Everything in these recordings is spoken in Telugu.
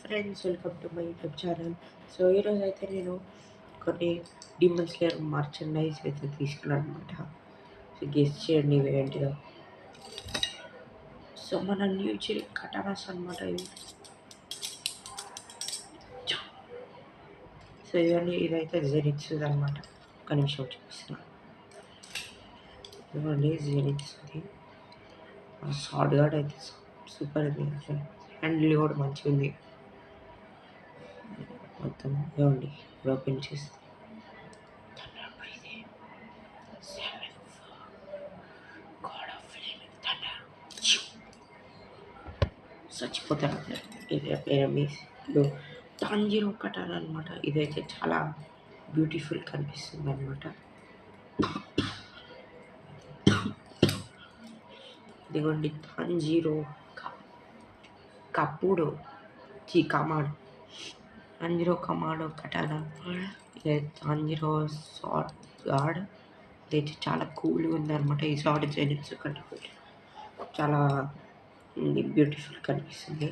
Friends, welcome to my YouTube channel. So ఈరోజు అయితే నేను కొన్ని డీమన్ స్లేయర్ మర్చెండైజ్ అయితే తీసుకున్నాను అనమాట. సో గెస్ చేయండి ఇవి ఏంటిదో. సో మన న్యూ చిల్ కటానాస్ అనమాట ఇవి. సో ఇదైతే జెనిట్స్ అనమాట. ఒక నిమిషం చూపిస్తున్నాను. ఇవ్వండి జెనిట్స్ది. షార్ట్ గార్డ్ అయితే సూపర్ ఉంది అసలు. హ్యాండిల్ కూడా మంచిగా ఉంది. మొత్తం ఇవ్వండి ఓపెన్ చేస్తే చచ్చిపోతాడు ఇది ఎనిమీస్. తాంజీరో కటానా అనమాట. ఇదైతే చాలా బ్యూటిఫుల్ కనిపిస్తుంది అనమాట. ఇదిగోండి తాంజీరో కప్పుడో కమాడో తాంజీరో కమాడో కటానా. ఇది తాంజీరో షార్ట్ గార్డ్. ఇదైతే చాలా కూల్గా ఉంది అనమాట. ఈ షార్ట్ జెనిట్స్ కట్టుకుంటే చాలా బ్యూటిఫుల్ కనిపిస్తుంది.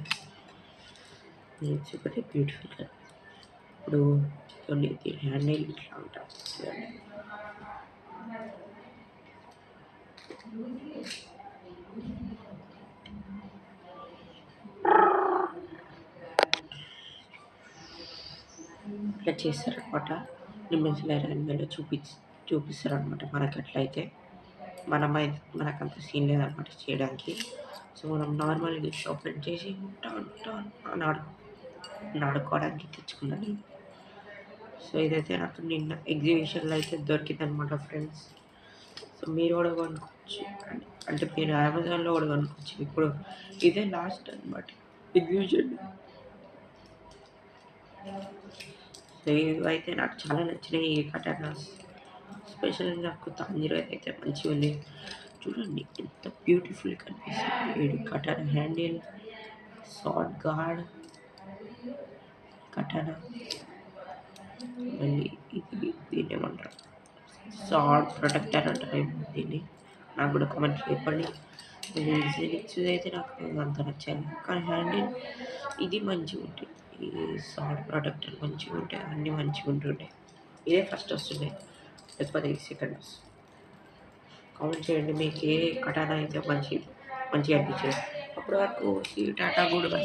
ఒకటి బ్యూటిఫుల్ కనిపిస్తుంది. ఇప్పుడు కొన్ని హ్యాండిల్ ఇట్లా ఉంటాం. ఇట్లా చేస్తారనమాట. డీమన్ స్లేయర్ యానిమేలో చూపిస్తారనమాట. మనకి అట్లయితే మనకంత సీన్ లేదనమాట చేయడానికి. సో మనం నార్మల్గా ఓపెన్ చేసి టాన్ టాన్ అని ఆడుకోవడానికి తెచ్చుకున్నాను. సో ఇదైతే నాకు నిన్న ఎగ్జిబిషన్లో అయితే దొరికిందనమాట ఫ్రెండ్స్. సో మీరు కూడా కొనుక్కోవచ్చు. అంటే మీరు అమెజాన్లో కూడా కొనుక్కోవచ్చు. ఇప్పుడు ఇదే లాస్ట్ అనమాట ఎగ్జిబిషన్. సో ఇవైతే నాకు చాలా నచ్చినాయి ఈ కటానాస్. స్పెషల్గా నాకు తాంజీరో అయితే మంచిగా ఉంది. చూడండి ఎంత బ్యూటిఫుల్ కనిపిస్తుంది. ఇది katana handle, short guard katana. మళ్ళీ ఇది దీన్ని ఏమంటారు, షార్ట్ ప్రొటెక్టర్ అంటారు దీన్ని. నాకు కూడా కామెంట్ చెప్పండి. జెనిట్స్ అయితే నాకు అంత నచ్చాలి. కానీ హ్యాండిల్ ఇది మంచిగా ఉంటుంది. ఈ షార్ట్ ప్రొటెక్టర్ మంచిగా ఉంటాయి. అన్నీ మంచిగా ఉంటుండే. ఇదే ఫస్ట్ వస్తుండే, లేకపోతే సెకండ్ వస్తుంది. కామెంట్ చేయండి మీకు ఏ కటానా అయితే మంచిగా అనిపించేది. అప్పటి వరకు టాటా గుడ్ బై.